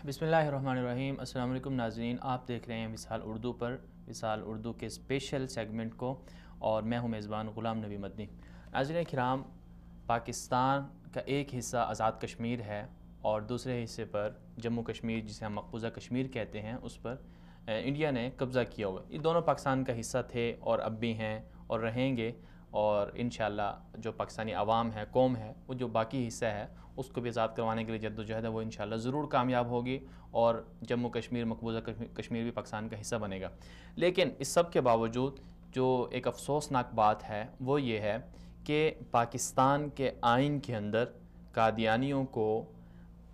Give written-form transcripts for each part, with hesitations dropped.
بسم اللہ الرحمن الرحیم۔ السلام علیکم ناظرین، آپ دیکھ رہے ہیں وصال اردو پر وصال اردو کے اسپیشل سیگمنٹ کو، اور میں ہوں میزبان غلام نبی مدنی۔ ناظرین کرام، پاکستان کا ایک حصہ آزاد کشمیر ہے اور دوسرے حصے پر جموں کشمیر، جسے ہم مقبوضہ کشمیر کہتے ہیں، اس پر انڈیا نے قبضہ کیا ہوا ہے۔ یہ دونوں پاکستان کا حصہ تھے اور اب بھی ہیں اور رہیں گے، اور انشاءاللہ جو پاکستانی عوام ہے، قوم ہے، وہ جو باقی حصہ ہے اس کو بھی آزاد کروانے کے لیے جدوجہد ہے، وہ انشاءاللہ ضرور کامیاب ہوگی، اور جموں کشمیر، مقبوضہ کشمیر بھی پاکستان کا حصہ بنے گا۔ لیکن اس سب کے باوجود جو ایک افسوسناک بات ہے وہ یہ ہے کہ پاکستان کے آئین کے اندر قادیانیوں کو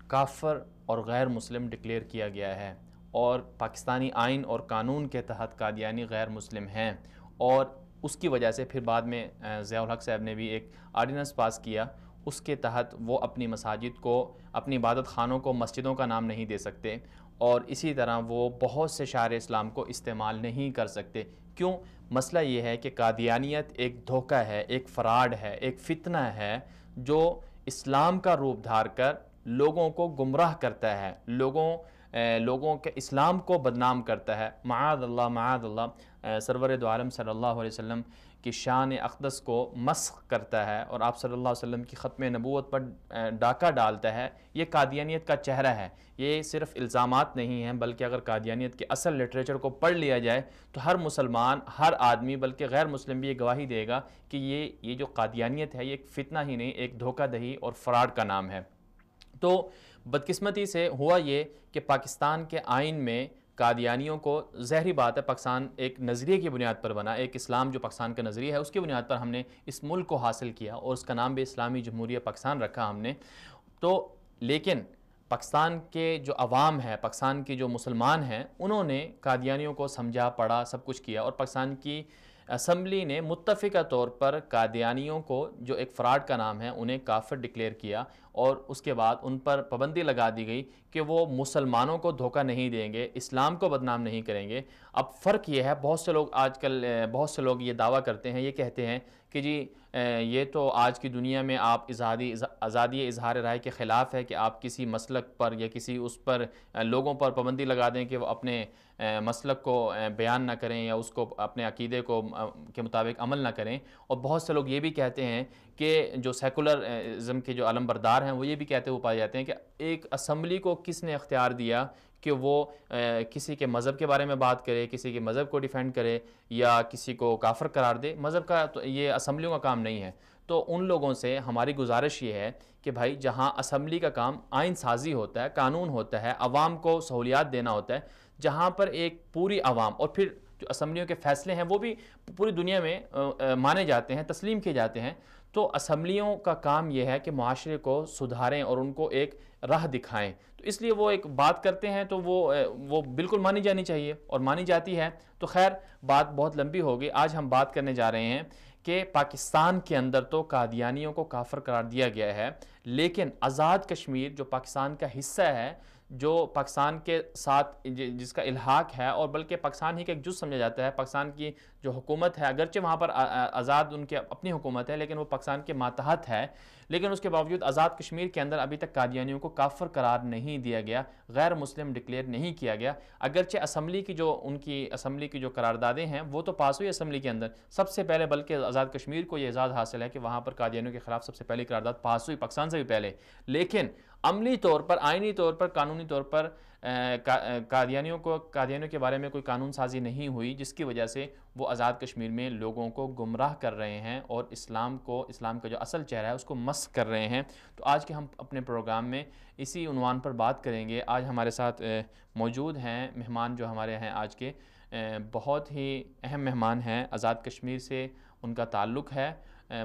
کافر اور غیر مسلم ڈکلیئر کیا گیا ہے، اور پاکستانی آئین اور قانون کے تحت قادیانی غیر مسلم ہیں، اور اس کی وجہ سے پھر بعد میں ضیاء الحق صاحب نے بھی ایک آرڈیننس پاس کیا، اس کے تحت وہ اپنی مساجد کو، اپنی عبادت خانوں کو مسجدوں کا نام نہیں دے سکتے، اور اسی طرح وہ بہت سے شعائر اسلام کو استعمال نہیں کر سکتے۔ کیوں؟ مسئلہ یہ ہے کہ قادیانیت ایک دھوکہ ہے، ایک فراڈ ہے، ایک فتنہ ہے جو اسلام کا روپ دھار کر لوگوں کو گمراہ کرتا ہے، لوگوں کے اسلام کو بدنام کرتا ہے۔ معاذ اللہ، معاذ اللہ، سرور دو عالم صلی اللہ علیہ وسلم کی شان اقدس کو مسخ کرتا ہے، اور آپ صلی اللہ علیہ وسلم کی ختم نبوت پر ڈاکہ ڈالتا ہے۔ یہ قادیانیت کا چہرہ ہے۔ یہ صرف الزامات نہیں ہیں، بلکہ اگر قادیانیت کے اصل لٹریچر کو پڑھ لیا جائے تو ہر مسلمان، ہر آدمی، بلکہ غیر مسلم بھی یہ گواہی دے گا کہ یہ جو قادیانیت ہے یہ ایک فتنہ ہی نہیں، ایک دھوکہ دہی اور فراڈ کا نام ہے۔ تو بدقسمتی سے ہوا یہ کہ پاکستان کے آئین میں قادیانیوں کو، ظاہری بات ہے پاکستان ایک نظریے کی بنیاد پر بنا، ایک اسلام جو پاکستان کا نظریہ ہے اس کی بنیاد پر ہم نے اس ملک کو حاصل کیا، اور اس کا نام بھی اسلامی جمہوریہ پاکستان رکھا ہم نے۔ تو لیکن پاکستان کے جو عوام ہے، پاکستان کے جو مسلمان ہیں، انہوں نے قادیانیوں کو سمجھا، پڑھا، سب کچھ کیا، اور پاکستان کی اسمبلی نے متفقہ طور پر قادیانیوں کو، جو ایک فراڈ کا نام ہے، انہیں کافر ڈکلیئر کیا، اور اس کے بعد ان پر پابندی لگا دی گئی کہ وہ مسلمانوں کو دھوکہ نہیں دیں گے، اسلام کو بدنام نہیں کریں گے۔ اب فرق یہ ہے، بہت سے لوگ آج کل یہ دعویٰ کرتے ہیں، یہ کہتے ہیں کہ جی یہ تو آج کی دنیا میں آپ آزادی اظہار رائے کے خلاف ہے کہ آپ کسی مسلک پر یا کسی اس پر لوگوں پر پابندی لگا دیں کہ وہ اپنے مسلک کو بیان نہ کریں یا اس کو اپنے عقیدے کے مطابق عمل نہ کریں۔ اور بہت سے لوگ یہ بھی کہتے ہیں کہ جو سیکولرزم کے جو علم بردار ہیں وہ یہ بھی کہتے ہوئے پائے جاتے ہیں کہ ایک اسمبلی کو کس نے اختیار دیا کہ وہ کسی کے مذہب کے بارے میں بات کرے، کسی کے مذہب کو ڈیفینڈ کرے یا کسی کو کافر قرار دے؟ مذہب کا تو یہ اسمبلیوں کا کام نہیں ہے۔ تو ان لوگوں سے ہماری گزارش یہ ہے کہ بھائی، جہاں اسمبلی کا کام آئین سازی ہوتا ہے، قانون ہوتا ہے، عوام کو سہولیات دینا ہوتا ہے، جہاں پر ایک پوری عوام، اور پھر جو اسمبلیوں کے فیصلے ہیں وہ بھی پوری دنیا میں مانے جاتے ہیں، تسلیم کیے جاتے ہیں، تو اسمبلیوں کا کام یہ ہے کہ معاشرے کو سدھاریں اور ان کو ایک راہ دکھائیں۔ تو اس لیے وہ ایک بات کرتے ہیں تو وہ بالکل مانی جانی چاہیے، اور مانی جاتی ہے۔ تو خیر، بات بہت لمبی ہوگی۔ آج ہم بات کرنے جا رہے ہیں کہ پاکستان کے اندر تو قادیانیوں کو کافر قرار دیا گیا ہے، لیکن آزاد کشمیر جو پاکستان کا حصہ ہے، جو پاکستان کے ساتھ جس کا الحاق ہے، اور بلکہ پاکستان ہی کا ایک جز سمجھا جاتا ہے، پاکستان کی جو حکومت ہے، اگرچہ وہاں پر آزاد ان کی اپنی حکومت ہے، لیکن وہ پاکستان کے ماتحت ہے، لیکن اس کے باوجود آزاد کشمیر کے اندر ابھی تک قادیانیوں کو کافر قرار نہیں دیا گیا، غیر مسلم ڈکلیئر نہیں کیا گیا۔ اگرچہ ان کی اسمبلی کی جو قراردادیں ہیں وہ تو پاس ہوئی اسمبلی کے اندر سب سے پہلے، بلکہ آزاد کشمیر کو یہ اعزاز حاصل ہے کہ وہاں پر قادیانیوں کے خلاف سب سے پہلی قرارداد پاس ہوئی، پاکستان سے بھی پہلے، لیکن عملی طور پر، آئینی طور پر، قانونی طور پر قادیانیوں کے بارے میں کوئی قانون سازی نہیں ہوئی، جس کی وجہ سے وہ آزاد کشمیر میں لوگوں کو گمراہ کر رہے ہیں اور اسلام کا جو اصل چہرہ ہے اس کو مسخ کر رہے ہیں۔ تو آج کے ہم اپنے پروگرام میں اسی عنوان پر بات کریں گے۔ آج ہمارے ساتھ موجود ہیں مہمان، جو ہمارے ہیں آج کے بہت ہی اہم مہمان ہیں، آزاد کشمیر سے ان کا تعلق ہے،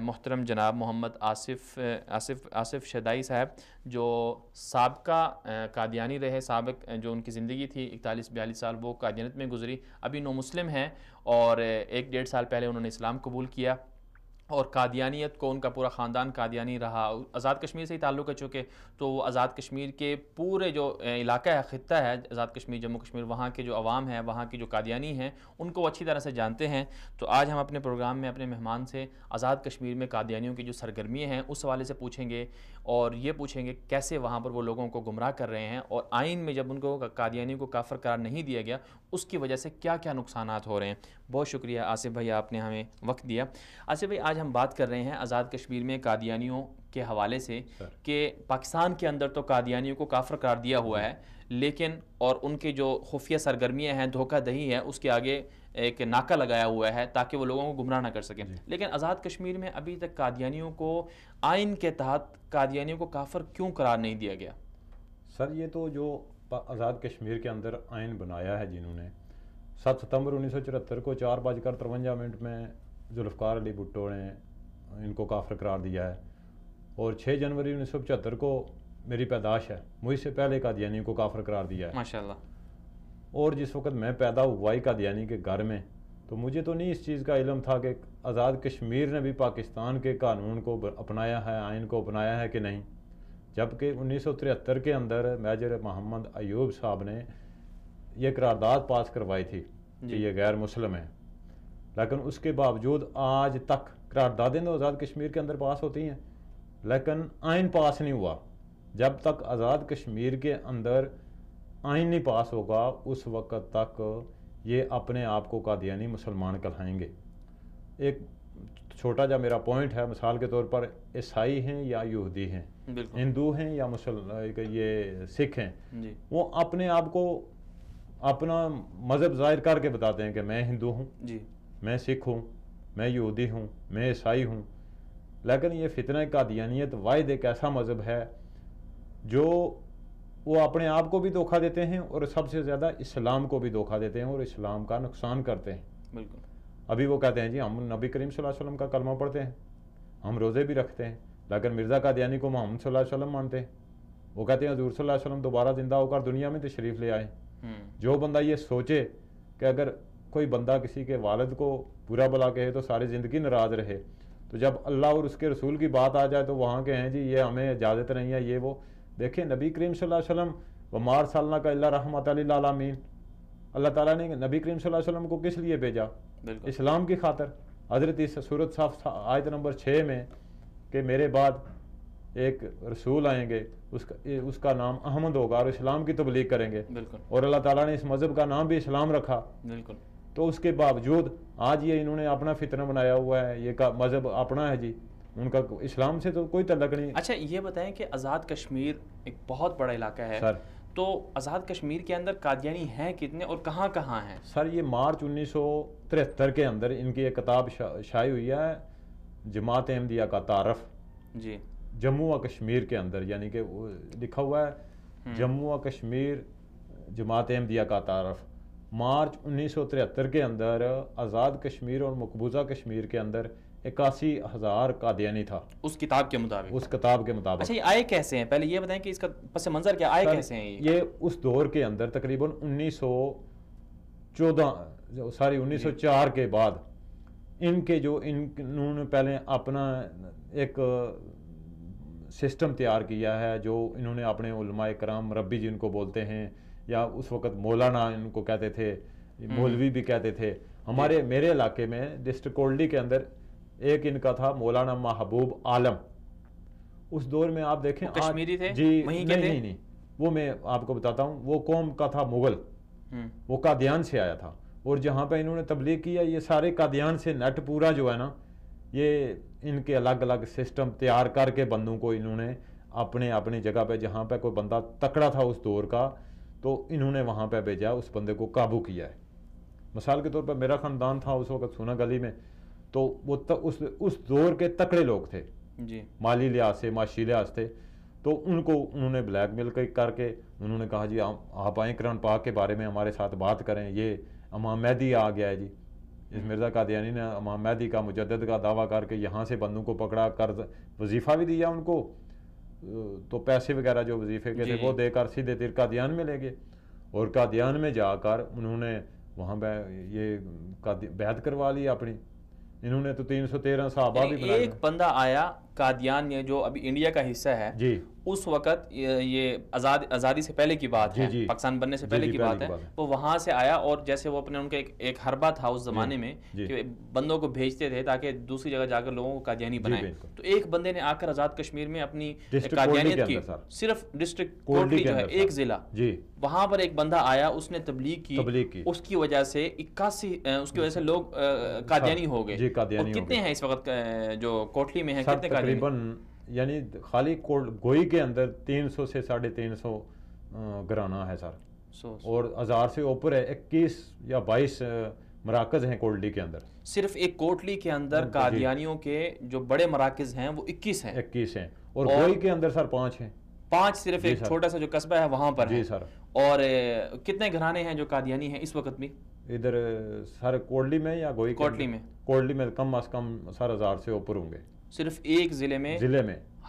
محترم جناب محمد آصف شیدائی صاحب، جو سابقہ قادیانی رہے، سابق جو ان کی زندگی تھی 41-42 سال وہ قادیانیت میں گزری، ابھی نو مسلم ہیں، اور 1-1.5 سال پہلے انہوں نے اسلام قبول کیا، اور قادیانیت کو ان کا پورا خاندان قادیانی رہا. آزاد کشمیر سے ہی تعلق ہے چونکہ، تو وہ آزاد کشمیر کے پورے جو علاقہ ہے، خطہ ہے آزاد کشمیر جموں کشمیر، وہاں کے جو عوام ہیں، وہاں کے جو قادیانی ہیں، ان کو وہ اچھی طرح سے جانتے ہیں. تو آج ہم اپنے پروگرام میں اپنے مہمان سے آزاد کشمیر میں قادیانیوں کی جو سرگرمیاں ہیں اس حوالے سے پوچھیں گے، اور یہ پوچھیں گے کیسے وہاں پر وہ لوگوں کو گمراہ کر رہے ہیں، اور آئین میں جب ان کو قادیانیوں کو کافر قرار نہیں دیا گیا اس کی وجہ سے کیا کیا نقصانات ہو رہے ہیں. بہت شکریہ آصف بھائی، آپ نے ہمیں وقت دیا. آصف بھائی، آج ہم بات کر رہے ہیں آزاد کشمیر میں قادیانیوں کے حوالے سے کہ پاکستان کے اندر تو قادیانیوں کو کافر قرار دیا ہوا ہے، لیکن اور ان کے جو خفیہ سرگرمیاں ہیں، دھوکہ دہی ہے، اس کے آگے ایک ناکہ لگایا ہوا ہے تاکہ وہ لوگوں کو گمراہ نہ کر سکیں. لیکن آزاد کشمیر میں ابھی تک قادیانیوں کو آئین کے تحت قادیانیوں کو کافر کیوں قرار نہیں دیا گیا؟ سر یہ تو جو آزاد کشمیر کے اندر آئین بنایا ہے جنہوں نے 7 ستمبر 1974 کو 4:53 میں ذوالفقار علی بھٹو نے ان کو کافر قرار دیا ہے، اور 6 جنوری 1975 کو میری پیدائش ہے، مجھ سے پہلے قادیانی کو کافر قرار دیا ہے ماشاءاللہ. اور جس وقت میں پیدا ہوا ہی قادیانی کے گھر میں، تو مجھے تو نہیں اس چیز کا علم تھا کہ آزاد کشمیر نے بھی پاکستان کے قانون کو اپنایا ہے، آئین کو اپنایا ہے کہ نہیں. جبکہ 1973 کے اندر میجر محمد ایوب صاحب نے یہ قرارداد پاس کروائی تھی کہ یہ غیر مسلم ہے، لیکن اس کے باوجود آج تک قراردادیں تو آزاد کشمیر کے اندر پاس ہوتی ہیں لیکن آئین پاس نہیں ہوا. جب تک آزاد کشمیر کے اندر آئین نہیں پاس ہوگا اس وقت تک یہ اپنے آپ کو قادیانی مسلمان کہلائیں گے. ایک چھوٹا جا میرا پوائنٹ ہے، مثال کے طور پر عیسائی ہیں یا یہودی ہیں، ہندو ہیں یا یہ سکھ ہیں، وہ اپنے آپ کو اپنا مذہب ظاہر کر کے بتاتے ہیں کہ میں ہندو ہوں، میں سکھ ہوں، میں یہودی ہوں، میں عیسائی ہوں. لیکن یہ فتنہ قادیانیت واحد ایک ایسا مذہب ہے جو وہ اپنے آپ کو بھی دھوکہ دیتے ہیں اور سب سے زیادہ اسلام کو بھی دھوکہ دیتے ہیں اور اسلام کا نقصان کرتے ہیں. بالکل. ابھی وہ کہتے ہیں جی ہم نبی کریم صلی اللہ علیہ وسلم کا کلمہ پڑھتے ہیں، ہم روزے بھی رکھتے ہیں، لیکن مرزا قادیانی کو محمد صلی اللہ علیہ وسلم مانتے ہیں. وہ کہتے ہیں حضور صلی اللہ علیہ وسلم دوبارہ زندہ ہو کر دنیا میں تشریف لے آئے. جو بندہ یہ سوچے کہ اگر کوئی بندہ کسی کے والد کو برا بلا کہے تو ساری زندگی ناراض رہے، تو جب اللہ اور اس کے رسول کی بات آ جائے تو وہاں کے ہیں جی یہ ہمیں اجازت نہیں ہے، یہ وہ. دیکھیں نبی کریم صلی اللہ علیہ وسلم وما ارسلناک الا رحمۃ للعالمین، اللہ تعالیٰ نے نبی کریم صلی اللہ علیہ وسلم کو کس لیے بھیجا؟ اسلام کی خاطر. حضرت سورۃ صف آیت نمبر 6 میں کہ میرے بعد ایک رسول آئیں گے، اس کا نام احمد ہوگا اور اسلام کی تبلیغ کریں گے. اور اللہ تعالیٰ نے اس مذہب کا نام بھی اسلام رکھا. تو اس کے باوجود آج یہ انہوں نے اپنا فتنہ بنایا ہوا ہے، یہ مذہب اپنا ہے جی، ان کا اسلام سے تو کوئی تعلق نہیں. اچھا یہ بتائیں کہ آزاد کشمیر ایک بہت بڑا علاقہ ہے سر، تو آزاد کشمیر کے اندر قادیانی ہیں کتنے اور کہاں کہاں ہیں؟ سر یہ مارچ 1973 کے اندر ان کی ایک کتاب شائع ہوئی ہے، جماعت احمدیہ کا تعارف جی جموں و کشمیر کے اندر، یعنی کہ لکھا ہوا ہے جموں و کشمیر جماعت احمدیہ کا تعارف. مارچ 1973 کے اندر آزاد کشمیر اور مقبوضہ کشمیر کے اندر 81,000 قادیانی تھا اس کتاب کے مطابق. اچھا یہ آئے کیسے ہیں؟ پہلے یہ بتائیں کہ اس کا پس منظر کیا، آئے کیسے ہیں یہ اس دور کے اندر تقریباً 1904 کے بعد ان کے جو انہوں نے پہلے اپنا ایک سسٹم تیار کیا ہے، جو انہوں نے اپنے علماء کرام مربی جن کو بولتے ہیں، یا اس وقت مولانا ان کو کہتے تھے، مولوی بھی کہتے تھے. میرے علاقے میں ڈسٹرکٹ کولڈی کے اندر ایک ان کا تھا مولانا محبوب عالم. اس دور میں آپ دیکھیں کشمیری تھے جی، نہیں وہ میں آپ کو بتاتا ہوں، وہ قوم کا تھا مغل، وہ قادیان سے آیا تھا. اور جہاں پہ انہوں نے تبلیغ کیا یہ سارے قادیان سے نیٹ پورا جو ہے نا، یہ ان کے الگ الگ سسٹم تیار کر کے بندوں کو انہوں نے اپنی جگہ پہ، جہاں پہ کوئی بندہ تکڑا تھا اس دور کا، تو انہوں نے وہاں پہ بھیجا، اس بندے کو قابو کیا ہے. مثال کے طور پر میرا خاندان تھا اس وقت سونا گلی میں، تو وہ اس دور کے تکڑے لوگ تھے جی، مالی لحاظ سے، معاشی لحاظ سے. تو ان کو انہوں نے بلیک میل کر کے انہوں نے کہا جی آپ آئیں قرآن پاک کے بارے میں ہمارے ساتھ بات کریں، یہ امام مہدی آ گیا ہے جی. اس مرزا قادیانی نے امام مہدی کا مجدد کا دعویٰ کر کے یہاں سے بندوں کو پکڑا کر وظیفہ بھی دیا ان کو، تو پیسے وغیرہ جو وظیفے کے تھے وہ دے کر سیدھے تیر قادیان میں لے گئے. اور قادیان میں جا کر انہوں نے وہاں پہ یہ بیعت کروا لی اپنی. انہوں نے تو 313 صحابہ بھی بنائے. ایک بندہ آیا قادیان یہ جو ابھی انڈیا کا حصہ ہے جی اس وقت یہ آزادی سے پہلے کی بات ہے, پاکستان بننے سے پہلے کی بات ہے, وہ وہاں سے آیا اور جیسے وہ اپنے ان کا ایک حربہ تھا اس زمانے میں کہ بندوں کو بھیجتے تھے تاکہ دوسری جگہ جا کر لوگوں کو قادیانی بنائیں. تو ایک بندے نے آ کر آزاد کشمیر میں اپنی قادیانیت کی, صرف ڈسٹرکٹ کوٹلی جو ہے ایک ضلع, وہاں پر ایک بندہ آیا, اس نے تبلیغ کی, اس کی وجہ سے 81 لوگ قادیانی ہو گئے. اور کتنے ہیں اس وقت جو کوٹلی میں ہیں, کتنے قادیانی؟ یعنی خالی گوئی کے اندر 300 سے 350 گھرانہ ہے سر, اور 1000 سے اوپر ہے. 21 یا 22 مراکز ہیں کوٹلی کے اندر. صرف ایک کوٹلی کے اندر قادیانیوں کے جو بڑے مراکز ہیں وہ 21 ہیں, اور گوئی کے اندر سر 5 ہیں. 5 صرف ایک چھوٹا سا جو قصبہ ہے وہاں پر جی سر. اور کتنے گھرانے ہیں جو قادیانی ہیں اس وقت بھی ادھر سر کوٹلی میں یا گوئی؟ کوٹلی میں کم از کم سر 1000 سے اوپر ہوں گے. صرف ایک ضلع میں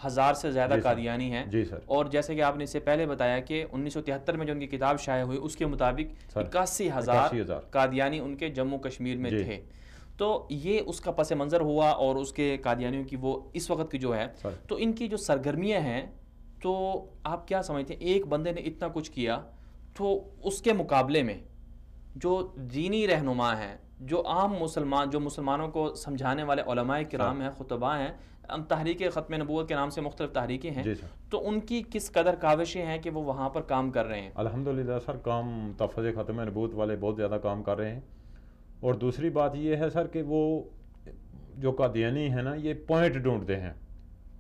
1000 سے زیادہ قادیانی ہیں. جی سر. اور جیسے کہ آپ نے اس سے پہلے بتایا کہ 1973 میں جو ان کی کتاب شائع ہوئی اس کے مطابق 81,000 قادیانی ان کے جموں کشمیر میں تھے. تو یہ اس کا پس منظر ہوا اور اس کے قادیانیوں کی وہ اس وقت کی جو ہے, تو ان کی جو سرگرمیاں ہیں, تو آپ کیا سمجھتے ہیں ایک بندے نے اتنا کچھ کیا تو اس کے مقابلے میں جو دینی رہنما ہیں, جو عام جو مسلمانوں کو سمجھانے والے علماء کرام ہیں, خطباء ہیں, تحریک ختم نبوت کے نام سے مختلف تحریکیں ہیں, تو ان کی کس قدر کاوشیں ہیں کہ وہ وہاں پر کام کر رہے ہیں؟ الحمدللہ سر کام تحفظ ختم نبوت والے بہت زیادہ کام کر رہے ہیں. اور دوسری بات یہ ہے سر کہ وہ جو قادیانی ہیں نا, یہ پوائنٹ ڈھونڈتے ہیں.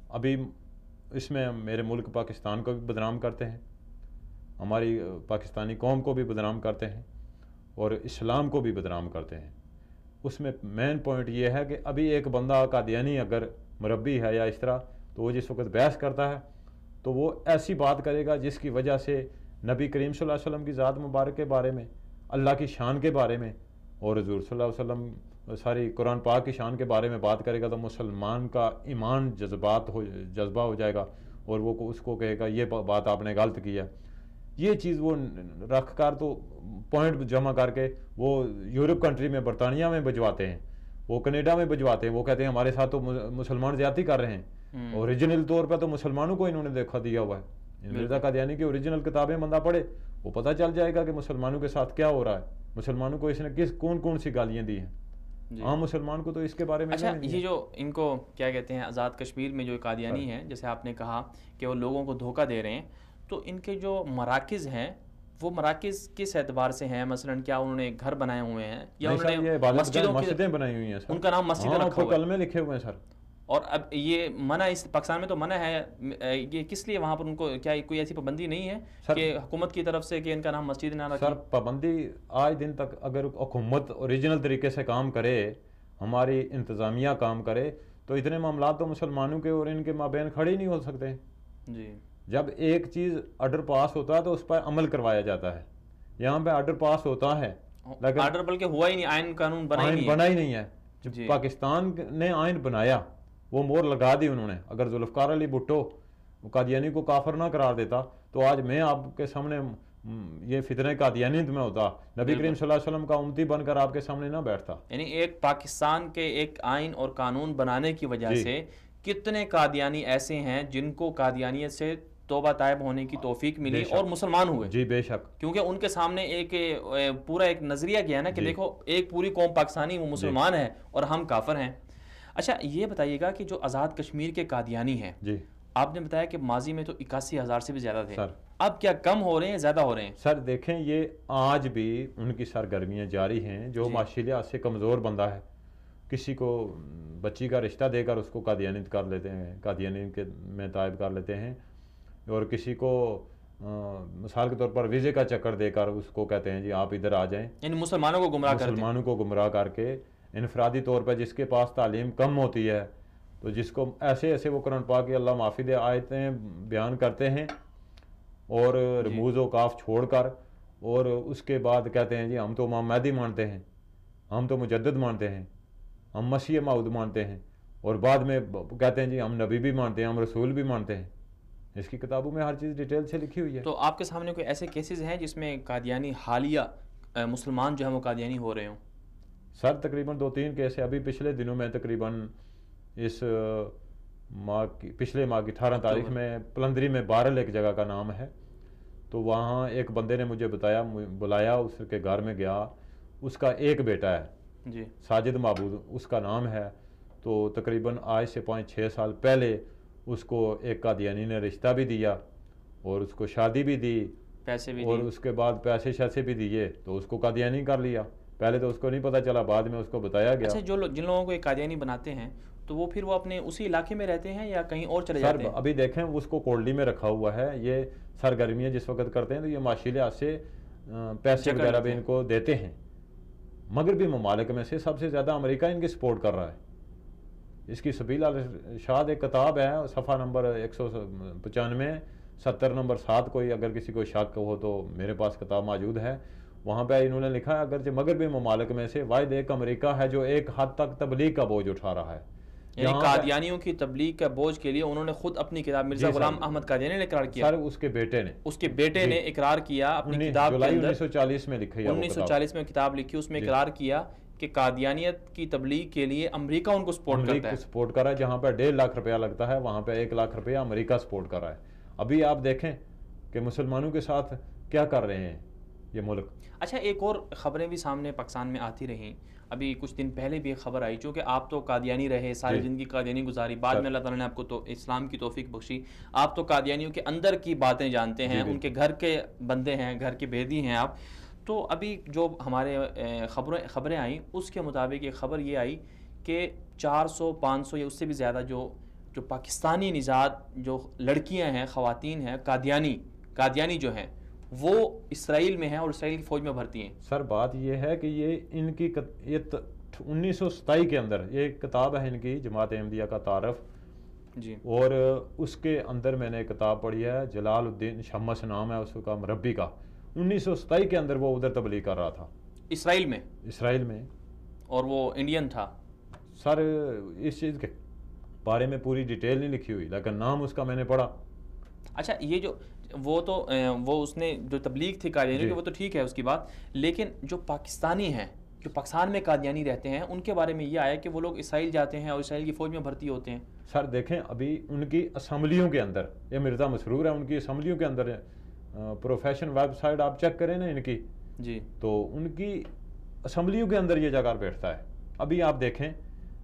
ابھی اس میں میرے ملک پاکستان کو بھی بدنام کرتے ہیں, ہماری پاکستانی قوم کو بھی بدنام کرتے ہیں, اور اسلام کو بھی بدنام کرتے ہیں. اس میں مین پوائنٹ یہ ہے کہ ابھی ایک بندہ قادیانی اگر مربی ہے یا اس طرح, تو وہ جس وقت بحث کرتا ہے تو وہ ایسی بات کرے گا جس کی وجہ سے نبی کریم صلی اللہ علیہ وسلم کی ذات مبارک کے بارے میں, اللہ کی شان کے بارے میں, اور حضور صلی اللہ علیہ وسلم ساری قرآن پاک کی شان کے بارے میں بات کرے گا, تو مسلمان کا ایمان جذبہ ہو جائے گا, اور وہ اس کو کہے گا یہ بات آپ نے غلط کی ہے. یہ چیز وہ رکھ کر تو پوائنٹ جمع کر کے وہ یورپ کنٹری میں, برطانیہ میں بھجواتے ہیں, وہ کینیڈا میں بھجواتے ہیں. وہ کہتے ہیں ہمارے ساتھ تو مسلمان زیادتی کر رہے ہیں, اوریجنل طور پہ تو مسلمانوں کو انہوں نے دیکھا دیا ہوا ہے. مرزا قادیانی کی اوریجنل کتابیں بندہ پڑھے, وہ پتہ چل جائے گا کہ مسلمانوں کے ساتھ کیا ہو رہا ہے, مسلمانوں کو اس نے کون سی گالیاں دی ہیں. عام مسلمان کو تو اس کے بارے میں اچھا, یہ جو ان کو کیا کہتے ہیں آزاد کشمیر میں جو قادیانی ہیں, جیسے آپ نے کہا کہ وہ لوگوں کو دھوکہ دے رہے ہیں, تو ان کے جو مراکز ہیں وہ مراکز کس اعتبار سے ہیں؟ مثلا کیا انہوں نے گھر بنائے ہوئے ہیں یا انہوں نے مسجدیں بنائی ہوئی ہیں؟ ان کا نام مسجد رکھا ہوا ہے, کلمے لکھے ہوئے ہیں سر. اور اب یہ منع اس پاکستان میں تو منع ہے, یہ کس لیے وہاں پر ان کو کیا کوئی ایسی پابندی نہیں ہے کہ حکومت کی طرف سے کہ ان کا نام مسجد نہ رکھیں؟ سر پابندی آج دن تک اگر حکومت اوریجنل طریقے سے کام کرے, ہماری انتظامیہ کام کرے, تو اتنے معاملات تو مسلمانوں کے اور ان کے مابین کھڑے ہی نہیں ہو سکتے. جی, جب ایک چیز آرڈر پاس ہوتا ہے تو اس پر عمل کروایا جاتا ہے. یہاں پہ آرڈر پاس ہوتا ہے لیکن آرڈر بلکہ ہوا ہی نہیں, آئین قانون بنا ہی نہیں ہے. جب پاکستان نے آئین بنایا, وہ مور لگا دی انہوں نے. اگر ذوالفقار علی بھٹو قادیانی کو کافر نہ قرار دیتا تو آج میں آپ کے سامنے یہ فتنہ قادیانیت میں ہوتا, نبی کریم صلی اللہ علیہ وسلم کا امتی بن کر آپ کے سامنے نہ بیٹھتا. یعنی ایک پاکستان کے ایک آئین اور قانون بنانے کی وجہ سے کتنے قادیانی ایسے ہیں جن کو قادیانیت سے توبہ طائب ہونے کی توفیق ملی اور مسلمان ہوئے. جی بے شک, کیونکہ ان کے سامنے ایک پورا ایک نظریہ گیا نا کہ دیکھو ایک پوری قوم پاکستانی وہ مسلمان ہے اور ہم کافر ہیں. اچھا یہ بتائیے گا کہ جو آزاد کشمیر کے قادیانی ہیں, آپ نے بتایا کہ ماضی میں تو 81,000 سے بھی زیادہ تھے, اب کیا کم ہو رہے ہیں زیادہ ہو رہے ہیں؟ سر دیکھیں, یہ آج بھی ان کی سرگرمیاں جاری ہیں. جو معاشی لحاظ سے کمزور بندہ ہے, کسی کو بچی کا رشتہ دے کر اس کو قادیانیت کر لیتے ہیں, قادیانیت کے میں طائب کر لیتے ہیں, اور کسی کو مثال کے طور پر ویزے کا چکر دے کر اس کو کہتے ہیں جی آپ ادھر آ جائیں. یعنی مسلمانوں کو گمراہ کر کے انفرادی طور پر جس کے پاس تعلیم کم ہوتی ہے, تو جس کو ایسے وہ قرآن پاک کی اللہ معافی دے آیتیں بیان کرتے ہیں اور رموز و کاف چھوڑ کر, اور اس کے بعد کہتے ہیں جی ہم تو امام مہدی مانتے ہیں, ہم تو مجدد مانتے ہیں, ہم مسیح موعود مانتے ہیں, اور بعد میں کہتے ہیں جی ہم نبی بھی مانتے ہیں, ہم رسول بھی مانتے ہیں. اس کی کتابوں میں ہر چیز ڈیٹیل سے لکھی ہوئی ہے. تو آپ کے سامنے کوئی ایسے کیسز ہیں جس میں قادیانی حالیہ مسلمان جو ہیں وہ قادیانی ہو رہے ہوں؟ سر تقریباً 2-3 کیس ہے ابھی پچھلے دنوں میں، تقریباً اس پچھلے ماہ کی 18 تاریخ میں پلندری میں بارل ایک جگہ کا نام ہے، تو وہاں ایک بندے نے مجھے بلایا، اس کے گھر میں گیا، اس کا ایک بیٹا ہے جی ساجد معبود اس کا نام ہے، تو تقریباً آج سے 5-6 سال پہلے اس کو ایک قادیانی نے رشتہ بھی دیا اور اس کو شادی بھی دی، پیسے بھی اور اس کے بعد پیسے شیسے بھی دیے، تو اس کو قادیانی کر لیا۔ پہلے تو اس کو نہیں پتہ چلا، بعد میں اس کو بتایا گیا۔ اچھا، جن لوگوں کو ایک قادیانی بناتے ہیں تو وہ پھر وہ اپنے اسی علاقے میں رہتے ہیں یا کہیں اور چلے جاتے ہیں؟ سر ابھی دیکھیں اس کو کولڈی میں رکھا ہوا ہے، یہ سرگرمیاں جس وقت کرتے ہیں تو یہ معاشی لحاظ سے پیسے وغیرہ بھی ان کو دیتے ہیں۔ مغربی ممالک میں سے سب سے زیادہ امریکہ ان کی سپورٹ کر رہا ہے۔ اس کی سبیل الرشاد ایک کتاب ہے، صفحہ نمبر 195 70 نمبر 7، کوئی اگر کسی کو شک ہو تو میرے پاس کتاب موجود ہے، وہاں پہ انہوں نے لکھا ہے اگرچہ مغربی ممالک میں سے واحد ایک امریکہ ہے جو ایک حد تک تبلیغ کا بوجھ اٹھا رہا ہے۔ یعنی قادیانیوں کی تبلیغ کا بوجھ کے لیے انہوں نے خود اپنی کتاب مرزا غلام احمد قادیانی نے اقرار کیا؟ سر اس کے بیٹے نے اقرار کیا اپنی کتاب کے اندر، 1940 میں لکھی ہے، 1940 میں کتاب لکھی، اس میں اقرار کیا کہ قادیانیت کی تبلیغ کے لیے امریکہ ان کو سپورٹ کر رہا ہے، جہاں پہ 1.5 لاکھ روپیہ لگتا ہے وہاں پہ 1 لاکھ روپیہ امریکہ سپورٹ کر رہا ہے۔ ابھی آپ دیکھیں کہ مسلمانوں کے ساتھ کیا کر رہے ہیں یہ ملک۔ اچھا، ایک اور خبریں بھی سامنے پاکستان میں آتی رہیں، ابھی کچھ دن پہلے بھی ایک خبر آئی، چونکہ آپ تو قادیانی رہے، ساری زندگی قادیانی گزاری، بعد میں اللہ تعالیٰ نے آپ کو تو اسلام کی توفیق بخشی، آپ تو قادیانیوں کے اندر کی باتیں جانتے ہیں، ان کے گھر کے بندے ہیں، گھر کے بھیدی ہیں آپ۔ تو ابھی جو ہمارے خبریں آئیں اس کے مطابق ایک خبر یہ آئی کہ 400-500 یا اس سے بھی زیادہ جو پاکستانی نژاد جو لڑکیاں ہیں، خواتین ہیں، قادیانی جو ہیں وہ اسرائیل میں ہیں اور اسرائیل کی فوج میں بھرتی ہیں۔ سر بات یہ ہے کہ یہ ان کی 1927 کے اندر یہ کتاب ہے ان کی جماعت احمدیہ کا تعارف جی، اور اس کے اندر میں نے کتاب پڑھی ہے، جلال الدین شمس نام ہے اس کا مربی کا، 1927 کے اندر وہ ادھر تبلیغ کر رہا تھا اسرائیل میں، اور وہ انڈین تھا۔ سر اس چیز کے بارے میں پوری ڈیٹیل نہیں لکھی ہوئی لیکن نام اس کا میں نے پڑھا۔ اچھا، یہ جو وہ اس نے جو تبلیغ تھی قادیانی کی وہ تو ٹھیک ہے اس کی بات، لیکن جو پاکستانی ہیں جو پاکستان میں قادیانی رہتے ہیں ان کے بارے میں یہ آیا کہ وہ لوگ اسرائیل جاتے ہیں اور اسرائیل کی فوج میں بھرتی ہوتے ہیں۔ سر دیکھیں ابھی ان کی اسمبلیوں کے اندر، یہ مرزا مسرور ہے، ان کی اسمبلیوں کے اندر پروفیشن ویب سائٹ آپ چیک کریں نا ان کی، جی، تو ان کی اسمبلیوں کے اندر یہ جگہ بیٹھتا ہے۔ ابھی آپ دیکھیں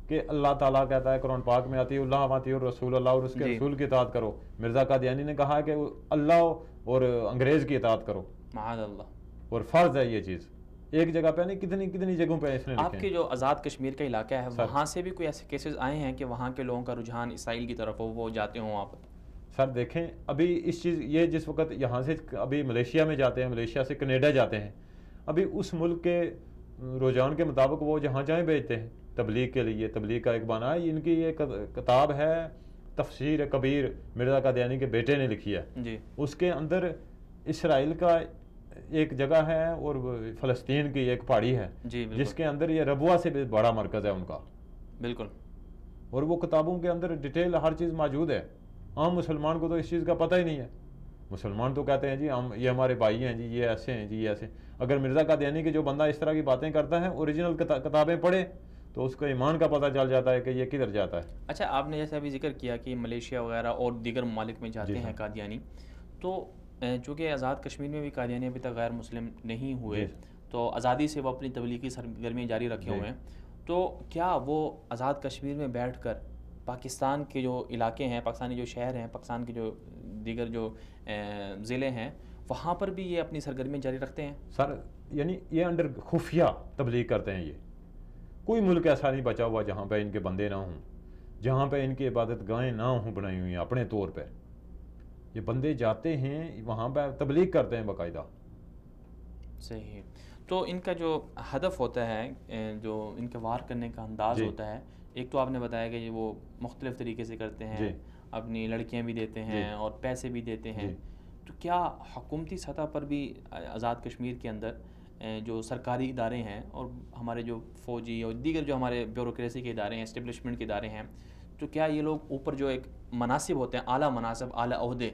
کہ اللہ تعالیٰ کہتا ہے قرآن پاک میں آتی اللہ واتی اور رسول اللہ اور اس کے رسول کی اطاعت کرو، مرزا قادیانی نے کہا کہ اللہ اور انگریز کی اطاعت کرو، معاذ اللہ، اور فرض ہے یہ چیز۔ ایک جگہ پہ نہیں، کتنی جگہوں پہ اس نے لکھے ہیں۔ آپ کے جو آزاد کشمیر کا علاقہ ہے وہاں سے بھی کوئی ایسے کیسز آئے ہیں کہ وہاں کے لوگوں کا رجحان اسرائیل کی طرف ہو، وہ جاتے ہوں وہاں پر؟ سر دیکھیں ابھی اس چیز یہ جس وقت یہاں سے ابھی ملیشیا میں جاتے ہیں، ملیشیا سے کینیڈا جاتے ہیں، ابھی اس ملک کے رجحان کے مطابق وہ جہاں جائیں بھیجتے ہیں تبلیغ کے لیے۔ تبلیغ کا ایک بنا ہے، ان کی یہ کتاب ہے تفسیر کبیر، مرزا قادیانی کے بیٹے نے لکھی ہے جی، اس کے اندر اسرائیل کا ایک جگہ ہے اور فلسطین کی ایک پہاڑی ہے جس کے اندر یہ ربوہ سے بھی بڑا مرکز ہے ان کا، بالکل، اور وہ کتابوں کے اندر ڈیٹیل ہر چیز موجود ہے۔ عام مسلمان کو تو اس چیز کا پتہ ہی نہیں ہے، مسلمان تو کہتے ہیں جی ہم یہ ہمارے بھائی ہیں جی، یہ ایسے ہیں جی، یہ ایسے۔ اگر مرزا قادیانی کے جو بندہ اس طرح کی باتیں کرتا ہے اوریجنل کتابیں پڑھے تو اس کو ایمان کا پتہ چل جاتا ہے کہ یہ کدھر جاتا ہے۔ اچھا، آپ نے جیسے ابھی ذکر کیا کہ ملیشیا وغیرہ اور دیگر ممالک میں جاتے ہیں قادیانی، تو چونکہ آزاد کشمیر میں بھی قادیانی ابھی تک غیر مسلم نہیں ہوئے تو آزادی سے وہ اپنی تبلیغی سرگرمیاں جاری رکھے ہوئے ہیں، تو کیا وہ آزاد کشمیر میں بیٹھ کر پاکستان کے جو علاقے ہیں، پاکستانی جو شہر ہیں، پاکستان کے جو دیگر جو ضلع ہیں وہاں پر بھی یہ اپنی سرگرمیاں جاری رکھتے ہیں؟ سر یعنی یہ انڈر خفیہ تبلیغ کرتے ہیں۔ یہ کوئی ملک ایسا نہیں بچا ہوا جہاں پہ ان کے بندے نہ ہوں، جہاں پہ ان کی عبادت گاہیں نہ ہوں بنائی ہوئی ہیں اپنے طور پہ۔ یہ بندے جاتے ہیں وہاں پہ تبلیغ کرتے ہیں باقاعدہ۔ صحیح، تو ان کا جو ہدف ہوتا ہے، جو ان کے وار کرنے کا انداز ہوتا ہے، ایک تو آپ نے بتایا کہ وہ مختلف طریقے سے کرتے ہیں، اپنی لڑکیاں بھی دیتے ہیں اور پیسے بھی دیتے ہیں، تو کیا حکومتی سطح پر بھی آزاد کشمیر کے اندر جو سرکاری ادارے ہیں اور ہمارے جو فوجی اور دیگر جو ہمارے بیوروکریسی کے ادارے ہیں، اسٹیبلشمنٹ کے ادارے ہیں، تو کیا یہ لوگ اوپر جو ایک مناصب ہوتے ہیں، اعلیٰ مناصب، اعلیٰ عہدے،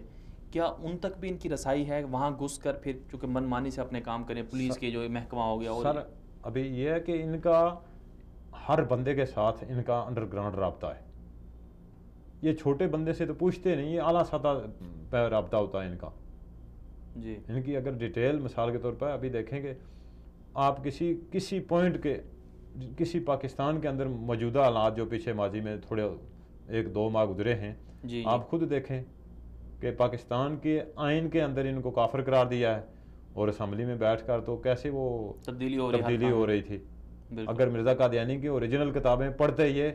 کیا ان تک بھی ان کی رسائی ہے وہاں گھس کر پھر چونکہ من مانی سے اپنے کام کریں، پولیس کے جو محکمہ ہو گیا؟ سر ابھی یہ ہے کہ ان کا ہر بندے کے ساتھ ان کا انڈر گراؤنڈ رابطہ ہے. یہ چھوٹے بندے سے تو پوچھتے نہیں, یہ اعلیٰ سطح پہ رابطہ ہوتا ہے ان کا. جی ان کی اگر ڈیٹیل مثال کے طور پر ابھی دیکھیں کہ آپ کسی پوائنٹ کے کسی پاکستان کے اندر موجودہ حالات جو پیچھے ماضی میں تھوڑے 1-2 ماہ گزرے ہیں, جی آپ خود دیکھیں کہ پاکستان کے آئین کے اندر ان کو کافر قرار دیا ہے, اور اسمبلی میں بیٹھ کر تو کیسے وہ تبدیلی ہو رہی تھی. اگر مرزا قادیانی کی اوریجنل کتابیں پڑھتے یہ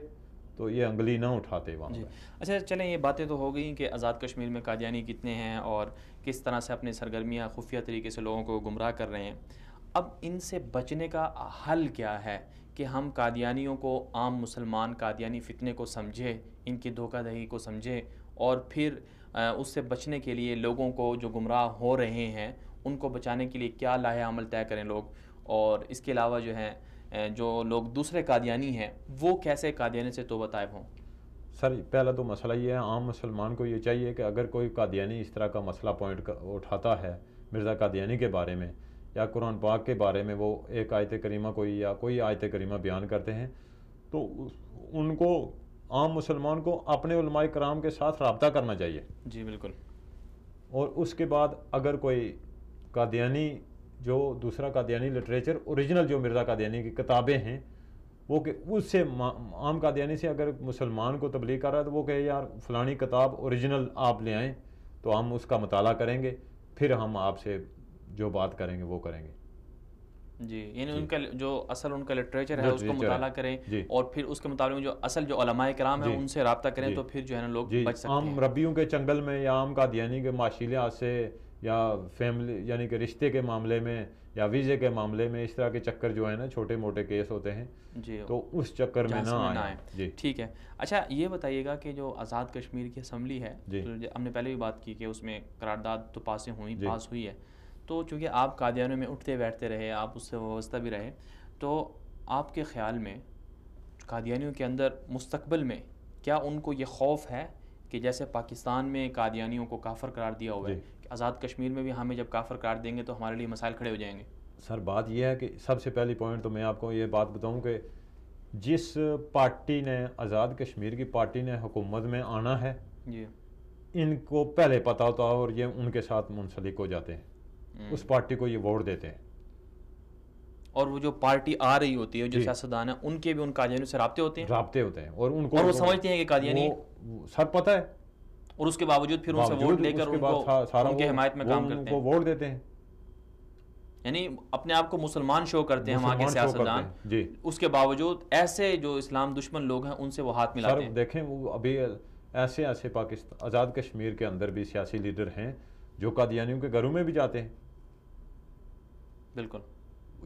تو یہ انگلی نہ اٹھاتے وہاں. جی اچھا چلیں, یہ باتیں تو ہو گئیں کہ آزاد کشمیر میں قادیانی کتنے ہیں اور کس طرح سے اپنی سرگرمیاں خفیہ طریقے سے لوگوں کو گمراہ کر رہے ہیں. اب ان سے بچنے کا حل کیا ہے کہ ہم قادیانیوں کو, عام مسلمان قادیانی فتنے کو سمجھے, ان کی دھوکہ دہی کو سمجھے, اور پھر اس سے بچنے کے لیے لوگوں کو جو گمراہ ہو رہے ہیں ان کو بچانے کے لیے کیا لاہ عمل طے کریں لوگ, اور اس کے علاوہ جو ہے جو لوگ دوسرے قادیانی ہیں وہ کیسے قادیانی سے توبہ طائب ہوں؟ سر پہلا تو مسئلہ یہ ہے, عام مسلمان کو یہ چاہیے کہ اگر کوئی قادیانی اس طرح کا مسئلہ پوائنٹ اٹھاتا ہے مرزا قادیانی کے بارے میں یا قرآن پاک کے بارے میں, وہ ایک آیت کریمہ کوئی آیت کریمہ بیان کرتے ہیں, تو ان کو عام مسلمان کو اپنے علماء کرام کے ساتھ رابطہ کرنا چاہیے. جی بالکل. اور اس کے بعد اگر کوئی قادیانی جو دوسرا قادیانی لٹریچر اوریجنل جو مرزا قادیانی کی کتابیں ہیں وہ کہ اس سے عام قادیانی سے اگر مسلمان کو تبلیغ کر رہا ہے تو وہ کہ یار فلانی کتاب اوریجنل آپ لے آئیں تو ہم اس کا مطالعہ کریں گے, پھر ہم آپ سے جو بات کریں گے وہ کریں گے. جی یعنی ان کا جو اصل ان کا لٹریچر ہے اس کو مطالعہ کریں, اور پھر اس کے مطابق جو اصل جو علماء کرام ہیں ان سے رابطہ کریں, تو پھر جو ہے نا لوگ بچ سکتے ہیں. عام ربیوں کے چنگل میں یا عام قادیانی کے معاشی لحاظ سے یا فیملی یعنی کہ رشتے کے معاملے میں یا ویزے کے معاملے میں اس طرح کے چکر جو ہے نا چھوٹے موٹے کیس ہوتے ہیں, جی تو اس چکر میں نہ آئیں. جی ٹھیک ہے. اچھا یہ بتائیے گا کہ جو آزاد کشمیر کی اسمبلی ہے, ہم نے پہلے بھی بات کی کہ اس میں قرارداد تو پاس ہوئی ہے, تو چونکہ آپ قادیانیوں میں اٹھتے بیٹھتے رہے, آپ اس سے وابستہ بھی رہے, تو آپ کے خیال میں قادیانیوں کے اندر مستقبل میں کیا ان کو یہ خوف ہے کہ جیسے پاکستان میں قادیانیوں کو کافر قرار دیا ہوا ہے کہ آزاد کشمیر میں بھی ہمیں جب کافر قرار دیں گے تو ہمارے لیے مسائل کھڑے ہو جائیں گے؟ سر بات یہ ہے کہ سب سے پہلی پوائنٹ تو میں آپ کو یہ بات بتاؤں کہ جس پارٹی نے آزاد کشمیر کی پارٹی نے حکومت میں آنا ہے, جی ان کو پہلے پتہ ہوتا ہے اور یہ ان کے ساتھ منسلک ہو جاتے ہیں, اس پارٹی کو یہ ووٹ دیتے ہیں. اور وہ جو پارٹی آ رہی ہوتی ہے جو سیاستدان ہیں ان کے بھی ان قادیانیوں سے رابطے ہوتے ہیں اور ان کو وہ سمجھتے ہیں کہ قادیانی سر پتہ ہے, اور اس کے باوجود پھر ان سے ووٹ لے کر ان کے حمایت میں کام کرتے ہیں, ان کو ووٹ دیتے ہیں. یعنی اپنے آپ کو مسلمان شو کرتے ہیں وہاں کے سیاستدان, اس کے باوجود ایسے جو اسلام دشمن لوگ ہیں ان سے وہ ہاتھ ملاتے ہیں. دیکھیں وہ ابھی ایسے پاکستان آزاد کشمیر کے اندر بھی سیاسی لیڈر ہیں جو قادیانیوں کے گھروں میں بھی جاتے ہیں, بالکل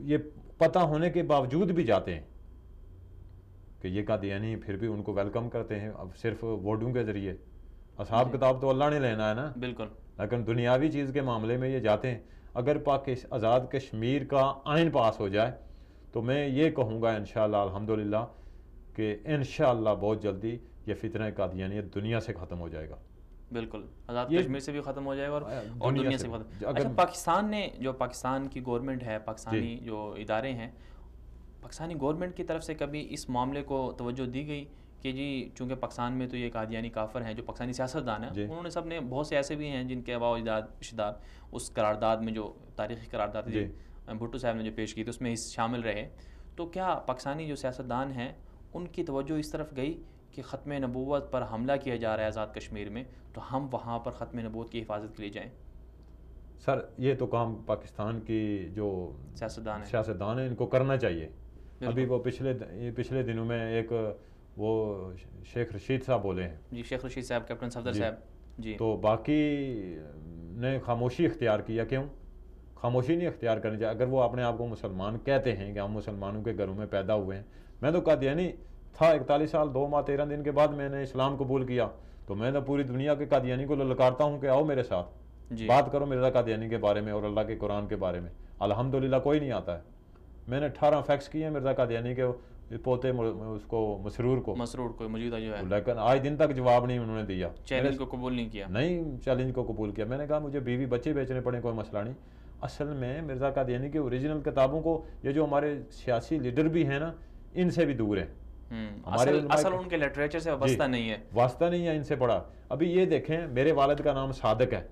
یہ پتہ ہونے کے باوجود بھی جاتے ہیں کہ یہ قادیانی, پھر بھی ان کو ویلکم کرتے ہیں. اب صرف ووٹوں کے ذریعے اصحاب کتاب تو اللہ نے لینا ہے نا, بالکل, لیکن دنیاوی چیز کے معاملے میں یہ جاتے ہیں. اگر آزاد کشمیر کا آئین پاس ہو جائے تو میں یہ کہوں گا انشاءاللہ الحمدللہ کہ انشاءاللہ بہت جلدی یہ فتنہ قادیانیت دنیا سے ختم ہو جائے گا. بالکل, آزاد کشمیر سے بھی ختم ہو جائے گا اور دنیا سے ختم. اچھا پاکستان نے, جو پاکستان کی گورنمنٹ ہے, پاکستانی جو ادارے ہیں, پاکستانی گورنمنٹ کی طرف سے کبھی اس معاملے کو توجہ دی گئی کہ جی چونکہ پاکستان میں تو یہ قادیانی کافر ہیں, جو پاکستانی سیاستدان ہیں انہوں نے سب نے, بہت سے ایسے بھی ہیں جن کے آباء و اجداد اس قرارداد میں جو تاریخی قرارداد بھٹو صاحب نے جو پیش کی تھی اس میں شامل رہے, تو کیا پاکستانی جو سیاستدان ہیں ان کی توجہ اس طرف گئی کہ ختم نبوت پر حملہ کیا جا رہا ہے آزاد کشمیر میں, تو ہم وہاں پر ختم نبوت کی حفاظت کے لیے جائیں؟ سر یہ تو کام پاکستان کی جو سیاستدان ہیں ان کو کرنا چاہیے. ابھی وہ پچھلے دنوں میں ایک وہ شیخ رشید صاحب بولے ہیں, جی شیخ رشید صاحب, کیپٹن صفدر صاحب, جی, تو باقی نے خاموشی اختیار کیا. کیوں خاموشی نہیں اختیار کرنی چاہیے؟ اگر وہ اپنے آپ کو مسلمان کہتے ہیں کہ ہم مسلمانوں کے گھروں میں پیدا ہوئے ہیں, میں تو قادیانی تھا 41 سال 2 ماہ 13 دن کے بعد میں نے اسلام قبول کیا, تو میں تو پوری دنیا کے قادیانی کو للکارتا ہوں کہ آؤ میرے ساتھ بات کرو مرزا قادیانی کے بارے میں اور اللہ کے قرآن کے بارے میں. الحمدللہ کوئی نہیں آتا ہے. میں نے 18 فیکس کیے ہیں مرزا قادیانی کے پوتے اس کو مسرور کو موجودہ جو ہے, لیکن آج دن تک جواب نہیں انہوں نے دیا, چیلنج کو قبول نہیں کیا. نہیں چیلنج کو قبول کیا. میں نے کہا مجھے بیوی بچے بیچنے پڑے کوئی مسئلہ نہیں. اصل میں مرزا قادیانی کے اوریجنل کتابوں کو یہ جو ہمارے سیاسی لیڈر بھی ہیں نا, ان سے بھی دور ہیں. اصل ان کے لٹریچر سے وابستہ نہیں ہے, واسطہ نہیں ہے ان سے پڑھا. ابھی یہ دیکھیں, میرے والد کا نام صادق ہے,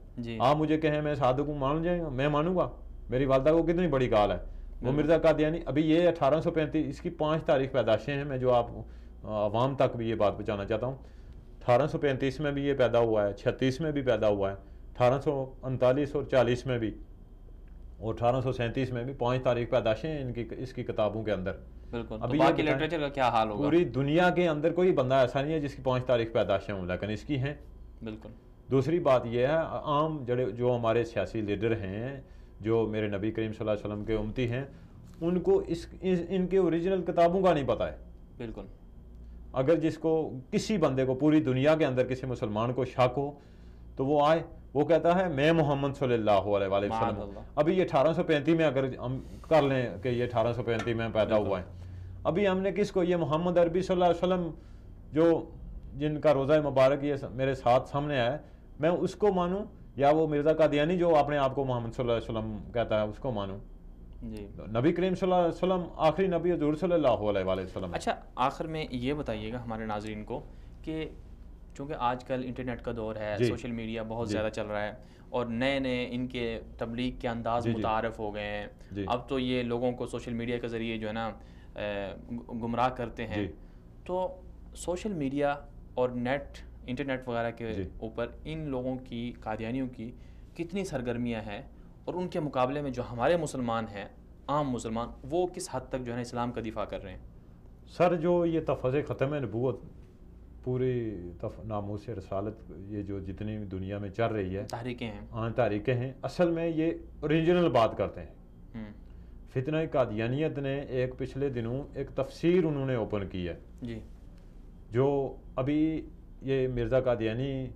آپ مجھے کہیں میں صادق ہوں, مان جائیں گا؟ میں مانوں گا. میری والدہ کو کتنی بڑی گال ہے, وہ مرزا قادیانی. ابھی یہ 1835, اس کی 5 تاریخ پیدائشیں ہیں, میں جو آپ عوام تک بھی یہ بات پہنچانا چاہتا ہوں. 1835 میں بھی یہ پیدا ہوا ہے, 36 میں بھی پیدا ہوا ہے, 1839 اور 40 میں بھی, اور 1837 میں بھی 5 تاریخ پیدائشیں ہیں اس کی کتابوں کے اندر. بالکل. ابھی باقی لٹریچر کا کیا حال ہوگا؟ پوری دنیا کے اندر کوئی بندہ ایسا نہیں ہے جس کی 5 تاریخ پیدائشیں ہوں, لیکن اس کی ہیں. بالکل. دوسری بات یہ ہے, عام جو ہمارے سیاسی لیڈر ہیں, جو میرے نبی کریم صلی اللہ علیہ وسلم کے امتی ہیں, ان کو ان کے اوریجنل کتابوں کا نہیں پتہ ہے. بالکل. اگر جس کو کسی بندے کو پوری دنیا کے اندر کسی مسلمان کو شک ہو تو وہ آئے, وہ کہتا ہے میں محمد صلی اللہ علیہ وسلم. ابھی یہ 1835 میں اگر ہم کر لیں کہ یہ 1835 میں پیدا ہوا ہے, ابھی ہم نے کس کو, یہ محمد عربی صلی اللہ علیہ وسلم جو جن کا روزہ مبارک یہ میرے ساتھ سامنے آیا, میں اس کو مانوں یا وہ مرزا قادیانی جو اپنے آپ کو محمد صلی اللہ علیہ وسلم کہتا ہے اس کو مانوں؟ جی. نبی کریم صلی اللہ علیہ وسلم آخری نبی حضور صلی اللہ علیہ وسلم. اچھا, آخر میں یہ بتائیے گا ہمارے ناظرین کو کہ چونکہ آج کل انٹرنیٹ کا دور ہے, سوشل میڈیا بہت زیادہ چل رہا ہے, اور نئے نئے ان کے تبلیغ کے انداز متعارف ہو گئے ہیں. اب تو یہ لوگوں کو سوشل میڈیا کے ذریعے جو ہے نا گمراہ کرتے ہیں. تو سوشل میڈیا اور انٹرنیٹ وغیرہ کے اوپر ان لوگوں کی, قادیانیوں کی کتنی سرگرمیاں ہیں, اور ان کے مقابلے میں جو ہمارے مسلمان ہیں, عام مسلمان, وہ کس حد تک جو ہے نا اسلام کا دفاع کر رہے ہیں؟ سر جو یہ تفظ ختم نبوت, پوری ناموس رسالت, یہ جو جتنی دنیا میں چل رہی ہے تحریکیں ہیں, تحریکیں ہیں, اصل میں یہ اوریجنل بات کرتے ہیں. فتنہ قادیانیت نے ایک پچھلے دنوں ایک تفسیر انہوں نے اوپن کی ہے, جی, جو ابھی یہ مرزا قادیانی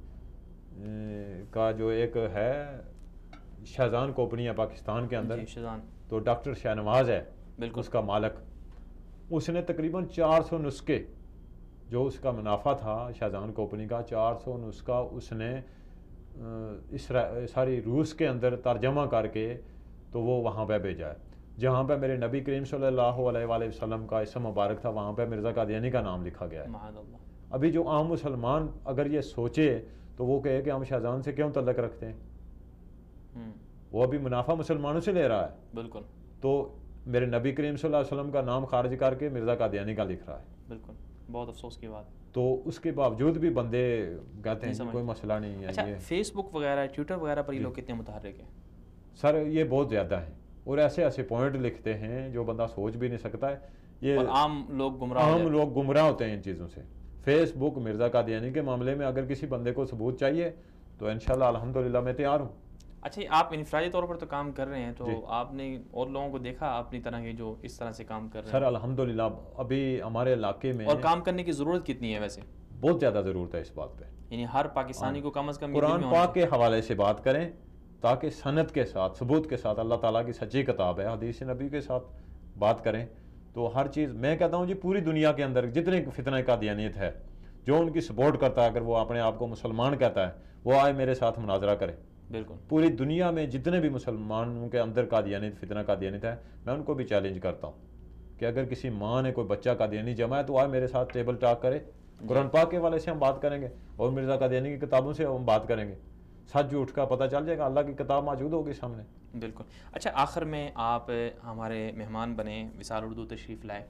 کا جو ایک ہے شاہجہان کمپنی ہے پاکستان کے اندر, تو ڈاکٹر شاہنواز ہے اس کا مالک. اس نے تقریباً 400 نسخے, جو اس کا منافع تھا شاہجہان کمپنی کا, 400 نسخہ اس نے ساری روس کے اندر ترجمہ کر کے تو وہ وہاں پہ بھیجا ہے. جہاں پہ میرے نبی کریم صلی اللہ علیہ وسلم کا اسم مبارک تھا, وہاں پہ مرزا قادیانی کا نام لکھا گیا ہے. ابھی جو عام مسلمان اگر یہ سوچے تو وہ کہے کہ ہم شاہجہان سے کیوں تعلق رکھتے ہیں, وہ ابھی منافع مسلمانوں سے لے رہا ہے. بالکل. تو میرے نبی کریم صلی اللہ علیہ وسلم کا نام خارج کر کے مرزا قادیانی کا لکھ رہا ہے. بالکل, بہت افسوس کی بات. تو اس کے باوجود بھی بندے کہتے ہیں کوئی مسئلہ نہیں ہے. اچھا, فیس بک وغیرہ, ٹویٹر وغیرہ پر یہ لوگ کتنے متحرک ہیں؟ سر یہ بہت زیادہ ہیں, اور ایسے ایسے پوائنٹ لکھتے ہیں جو بندہ سوچ بھی نہیں سکتا ہے. یہ عام لوگ گمراہ ہوتے ہیں ان چیزوں سے. فیس بک مرزا قادیانی کے معاملے میں اگر کسی بندے کو ثبوت چاہیے تو انشاءاللہ الحمدللہ میں تیار ہوں. اچھا, آپ انفرادی طور پر تو کام کر رہے ہیں, تو آپ نے اور لوگوں کو دیکھا اپنی طرح کے جو اس طرح سے کام کر رہے ہیں؟ سر الحمدللہ ابھی ہمارے علاقے میں, اور کام کرنے کی ضرورت کتنی ہے ویسے؟ بہت زیادہ ضرورت ہے اس بات پہ. یعنی ہر پاکستانی کو کم از کم قرآن پاک کے حوالے سے بات کریں, تاکہ سند کے ساتھ, ثبوت کے ساتھ, اللہ تعالیٰ کی سچی کتاب ہے, حدیث نبی کے ساتھ بات کریں تو ہر چیز. میں کہتا ہوں جی پوری دنیا کے اندر جتنے فتنہ قادیانیت ہے, جو ان کی سپورٹ کرتا ہے, اگر وہ اپنے آپ کو مسلمان کہتا ہے, وہ آئے میرے ساتھ مناظرہ کرے. بالکل. پوری دنیا میں جتنے بھی مسلمانوں کے اندر قادیانیت, فتنہ قادیانیت ہے, میں ان کو بھی چیلنج کرتا ہوں کہ اگر کسی ماں نے کوئی بچہ قادیانی جمع ہے تو آئے میرے ساتھ ٹیبل ٹاک کرے. قرآن پاک کے والے سے ہم بات کریں گے, اور مرزا قادیانی کی کتابوں سے ہم بات کریں گے. سچ جھوٹ کا پتہ چل جائے گا, اللہ کی کتاب موجود ہوگی سامنے. بالکل. اچھا, آخر میں آپ ہمارے مہمان بنے, وصال اردو تشریف لائے,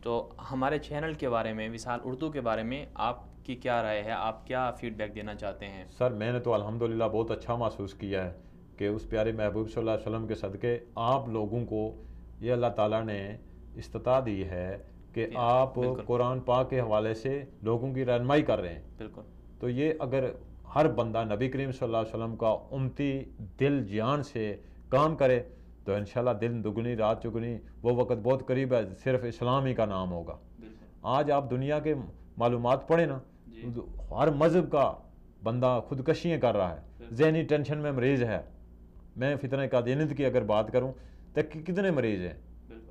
تو ہمارے چینل کے بارے میں, وصال اردو کے بارے میں آپ کی کیا رائے ہے, آپ کیا فیڈ بیک دینا چاہتے ہیں؟ سر میں نے تو الحمدللہ بہت اچھا محسوس کیا ہے کہ اس پیارے محبوب صلی اللہ علیہ وسلم کے صدقے آپ لوگوں کو یہ اللہ تعالیٰ نے استطاعت دی ہے کہ آپ قرآن پاک کے حوالے سے لوگوں کی رہنمائی کر رہے ہیں. بالکل. تو یہ اگر ہر بندہ نبی کریم صلی اللہ علیہ وسلم کا امتی دل جان سے کام کرے تو انشاءاللہ دن دگنی رات چگنی, وہ وقت بہت قریب ہے, صرف اسلام ہی کا نام ہوگا. آج آپ دنیا کے معلومات پڑھیں نا, ہر مذہب کا بندہ خودکشیاں کر رہا ہے, ذہنی ٹینشن میں مریض ہے. میں فتنہ قادیانیت کی اگر بات کروں تو کتنے مریض ہیں.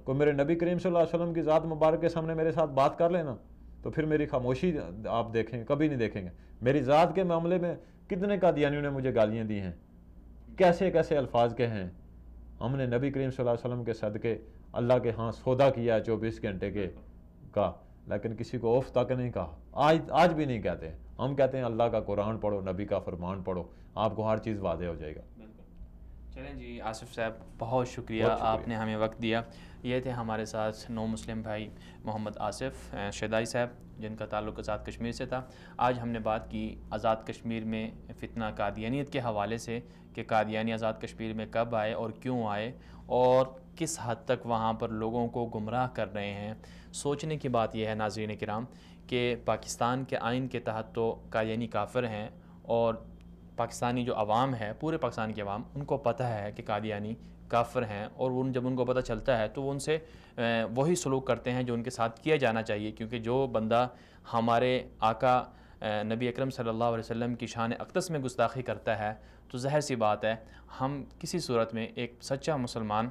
کوئی میرے نبی کریم صلی اللہ علیہ وسلم کی ذات مبارک کے سامنے میرے ساتھ بات کر لینا تو پھر میری خاموشی آپ دیکھیں, کبھی نہیں دیکھیں گے. میری ذات کے معاملے میں کتنے قادیانیوں نے مجھے گالیاں دی ہیں, کیسے کیسے الفاظ کے ہیں. ہم نے نبی کریم صلی اللہ علیہ وسلم کے صدقے اللہ کے ہاں سودا کیا ہے 24 گھنٹے کے کہا، لیکن کسی کو اف تک نہیں کہا، آج بھی نہیں کہتے ہیں۔ ہم کہتے ہیں اللہ کا قرآن پڑھو، نبی کا فرمان پڑھو، آپ کو ہر چیز واضح ہو جائے گا۔ چلیں جی آصف صاحب بہت شکریہ، آپ نے ہمیں وقت دیا۔ یہ تھے ہمارے ساتھ نو مسلم بھائی محمد آصف شیدائی صاحب، جن کا تعلق آزاد کشمیر سے تھا۔ آج ہم نے بات کی آزاد کشمیر میں فتنہ قادیانیت کے حوالے سے کہ قادیانی آزاد کشمیر میں کب آئے اور کیوں آئے اور کس حد تک وہاں پر لوگوں کو گمراہ کر رہے ہیں۔ سوچنے کی بات یہ ہے ناظرین کرام کہ پاکستان کے آئین کے تحت تو قادیانی کافر ہیں، اور پاکستانی جو عوام ہے، پورے پاکستان کے عوام، ان کو پتہ ہے کہ قادیانی کافر ہیں، اور جب ان کو پتہ چلتا ہے تو وہ ان سے وہی سلوک کرتے ہیں جو ان کے ساتھ کیا جانا چاہیے، کیونکہ جو بندہ ہمارے آقا نبی اکرم صلی اللہ علیہ وسلم کی شان اقدس میں گستاخی کرتا ہے تو ظاہر سی بات ہے ہم کسی صورت میں ایک سچا مسلمان،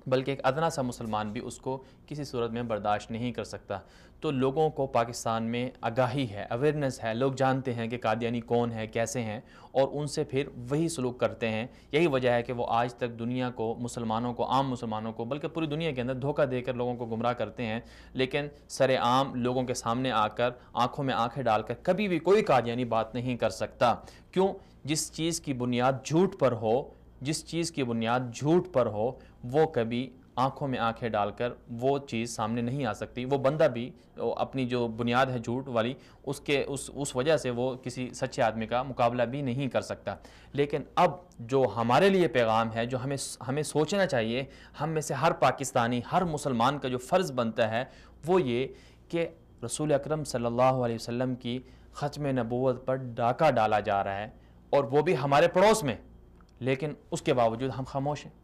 بلکہ ایک ادنا سا مسلمان بھی اس کو کسی صورت میں برداشت نہیں کر سکتا۔ تو لوگوں کو پاکستان میں آگاہی ہے، اویئرنیس ہے، لوگ جانتے ہیں کہ قادیانی کون ہے، کیسے ہیں، اور ان سے پھر وہی سلوک کرتے ہیں۔ یہی وجہ ہے کہ وہ آج تک دنیا کو، مسلمانوں کو، عام مسلمانوں کو، بلکہ پوری دنیا کے اندر دھوکہ دے کر لوگوں کو گمراہ کرتے ہیں، لیکن سر عام لوگوں کے سامنے آ کر، آنکھوں میں آنکھیں ڈال کر کبھی بھی کوئی قادیانی بات نہیں کر سکتا۔ کیوں؟ جس چیز کی بنیاد جھوٹ پر ہو، جس چیز کی بنیاد جھوٹ پر ہو، وہ کبھی آنکھوں میں آنکھیں ڈال کر وہ چیز سامنے نہیں آ سکتی۔ وہ بندہ بھی اپنی جو بنیاد ہے جھوٹ والی، اس وجہ سے وہ کسی سچے آدمی کا مقابلہ بھی نہیں کر سکتا۔ لیکن اب جو ہمارے لیے پیغام ہے، جو ہمیں سوچنا چاہیے، ہم میں سے ہر پاکستانی، ہر مسلمان کا جو فرض بنتا ہے وہ یہ کہ رسول اکرم صلی اللہ علیہ وسلم کی ختم نبوت پر ڈاکہ ڈالا جا رہا ہے، اور وہ بھی ہمارے پڑوس میں، لیکن اس کے باوجود ہم خاموش ہیں۔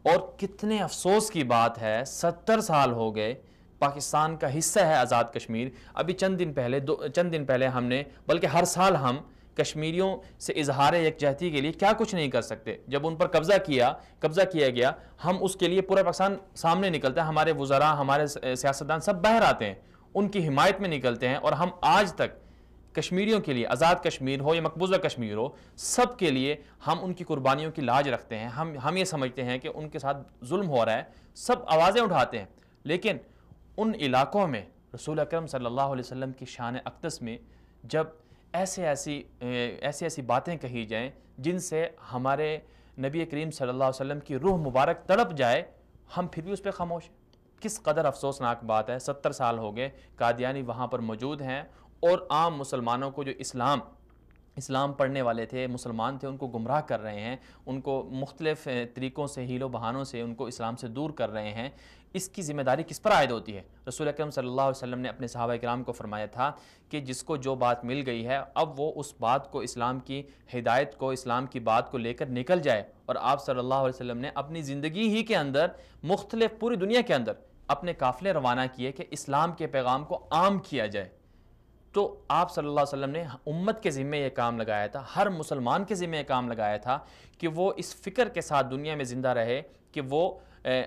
اور کتنے افسوس کی بات ہے، 70 سال ہو گئے، پاکستان کا حصہ ہے آزاد کشمیر۔ ابھی چند دن پہلے ہم نے، بلکہ ہر سال ہم کشمیریوں سے اظہار یکجہتی کے لیے کیا کچھ نہیں کر سکتے۔ جب ان پر قبضہ کیا گیا، ہم اس کے لیے پورا پاکستان سامنے نکلتا ہے، ہمارے وزراء، ہمارے سیاستدان سب باہر آتے ہیں، ان کی حمایت میں نکلتے ہیں، اور ہم آج تک کشمیریوں کے لیے، آزاد کشمیر ہو یا مقبوضہ کشمیر ہو، سب کے لیے ہم ان کی قربانیوں کی لاج رکھتے ہیں۔ ہم یہ سمجھتے ہیں کہ ان کے ساتھ ظلم ہو رہا ہے، سب آوازیں اٹھاتے ہیں، لیکن ان علاقوں میں رسول اکرم صلی اللہ علیہ وسلم کی شان اقدس میں جب ایسی باتیں کہی جائیں جن سے ہمارے نبی کریم صلی اللہ علیہ وسلم کی روح مبارک تڑپ جائے، ہم پھر بھی اس پہ خاموش ہیں۔ کس قدر افسوسناک بات ہے، 70 سال ہو گئے، قادیانی وہاں پر موجود ہیں، اور عام مسلمانوں کو جو اسلام پڑھنے والے تھے، مسلمان تھے، ان کو گمراہ کر رہے ہیں، ان کو مختلف طریقوں سے، حیل و بہانوں سے ان کو اسلام سے دور کر رہے ہیں۔ اس کی ذمہ داری کس پر عائد ہوتی ہے؟ رسول اکرم صلی اللہ علیہ وسلم نے اپنے صحابہ کرام کو فرمایا تھا کہ جس کو جو بات مل گئی ہے، اب وہ اس بات کو، اسلام کی ہدایت کو، اسلام کی بات کو لے کر نکل جائے۔ اور آپ صلی اللہ علیہ وسلم نے اپنی زندگی ہی کے اندر مختلف پوری دنیا کے اندر اپنے قافلے روانہ کیے کہ اسلام کے پیغام کو عام کیا جائے۔ تو آپ صلی اللہ علیہ وسلم نے امت کے ذمہ یہ کام لگایا تھا، ہر مسلمان کے ذمہ یہ کام لگایا تھا کہ وہ اس فکر کے ساتھ دنیا میں زندہ رہے کہ وہ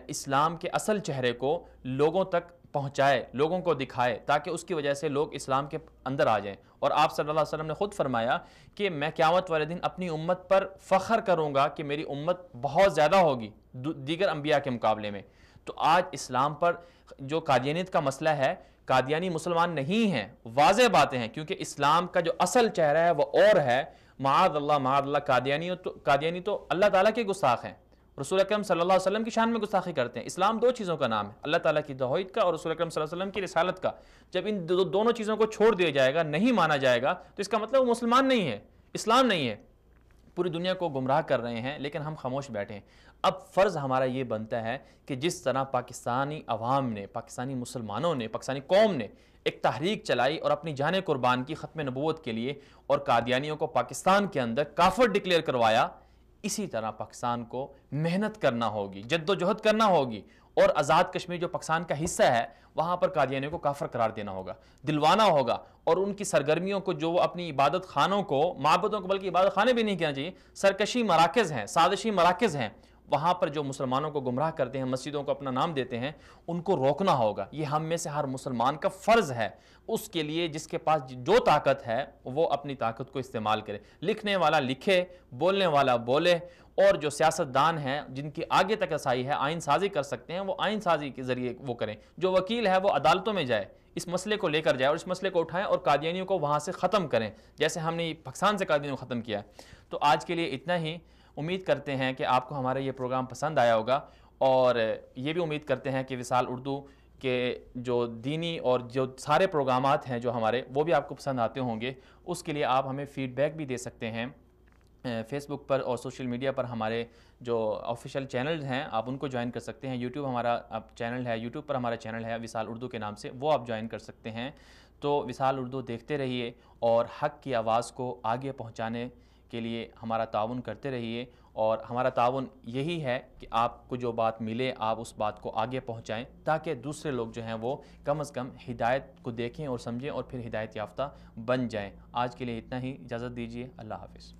اسلام کے اصل چہرے کو لوگوں تک پہنچائے، لوگوں کو دکھائے، تاکہ اس کی وجہ سے لوگ اسلام کے اندر آ جائیں۔ اور آپ صلی اللہ علیہ وسلم نے خود فرمایا کہ میں قیامت والے دن اپنی امت پر فخر کروں گا کہ میری امت بہت زیادہ ہوگی دیگر انبیاء کے مقابلے میں۔ تو آج اسلام پر جو قادیانیت کا مسئلہ ہے، قادیانی مسلمان نہیں ہیں، واضح باتیں ہیں، کیونکہ اسلام کا جو اصل چہرہ ہے وہ اور ہے۔ معاذ اللہ، قادیانی تو اللہ تعالیٰ کے گستاخ ہیں، رسول اکرم صلی اللہ علیہ وسلم کی شان میں گستاخی کرتے ہیں۔ اسلام دو چیزوں کا نام ہے، اللہ تعالیٰ کی توحید کا اور رسول اکرم صلی اللہ علیہ وسلم کی رسالت کا۔ جب ان دونوں چیزوں کو چھوڑ دیا جائے گا، نہیں مانا جائے گا، تو اس کا مطلب وہ مسلمان نہیں ہے، اسلام نہیں ہے، پوری دنیا کو گمراہ کر رہے ہیں، لیکن ہم خاموش بیٹھے ہیں۔ اب فرض ہمارا یہ بنتا ہے کہ جس طرح پاکستانی عوام نے، پاکستانی مسلمانوں نے، پاکستانی قوم نے ایک تحریک چلائی اور اپنی جانیں قربان کی ختم نبوت کے لیے، اور قادیانیوں کو پاکستان کے اندر کافر ڈکلیئر کروایا، اسی طرح پاکستان کو محنت کرنا ہوگی، جد و جہد کرنا ہوگی، اور آزاد کشمیر جو پاکستان کا حصہ ہے وہاں پر قادیانیوں کو کافر قرار دینا ہوگا، دلوانا ہوگا، اور ان کی سرگرمیوں کو، جو وہ اپنی عبادت خانوں کو، معبدوں کو، بلکہ عبادت خانے بھی نہیں کہنا چاہیے، سرکشی مراکز ہیں، سازشی مراکز ہیں، وہاں پر جو مسلمانوں کو گمراہ کرتے ہیں، مسجدوں کو اپنا نام دیتے ہیں، ان کو روکنا ہوگا۔ یہ ہم میں سے ہر مسلمان کا فرض ہے۔ اس کے لیے جس کے پاس جو طاقت ہے وہ اپنی طاقت کو استعمال کرے، لکھنے والا لکھے، بولنے والا بولے، اور جو سیاستدان ہیں جن کی آگے تک رسائی ہے، آئین سازی کر سکتے ہیں، وہ آئین سازی کے ذریعے وہ کریں، جو وکیل ہے وہ عدالتوں میں جائے، اس مسئلے کو لے کر جائے اور اس مسئلے کو اٹھائیں اور قادیانیوں کو وہاں سے ختم کریں، جیسے ہم نے پاکستان سے قادیانیوں کو ختم کیا ہے۔ تو آج کے لیے اتنا ہی، امید کرتے ہیں کہ آپ کو ہمارا یہ پروگرام پسند آیا ہوگا، اور یہ بھی امید کرتے ہیں کہ وصال اردو کے جو دینی اور جو سارے پروگرامات ہیں جو ہمارے، وہ بھی آپ کو پسند آتے ہوں گے۔ اس کے لیے آپ ہمیں فیڈ بیک بھی دے سکتے ہیں فیس بک پر اور سوشل میڈیا پر، ہمارے جو آفیشیل چینلز ہیں آپ ان کو جوائن کر سکتے ہیں۔ یوٹیوب ہمارا چینل ہے، یوٹیوب پر ہمارا چینل ہے وصال اردو کے نام سے، وہ آپ جوائن کر سکتے ہیں۔ تو وصال اردو دیکھتے رہیے اور حق کی آواز کو آگے پہنچانے کے لیے ہمارا تعاون کرتے رہیے، اور ہمارا تعاون یہی ہے کہ آپ کو جو بات ملے آپ اس بات کو آگے پہنچائیں، تاکہ دوسرے لوگ جو ہیں وہ کم از کم ہدایت کو دیکھیں اور سمجھیں اور پھر ہدایت یافتہ بن جائیں۔ آج کے لیے اتنا ہی، اجازت دیجیے، اللہ حافظ۔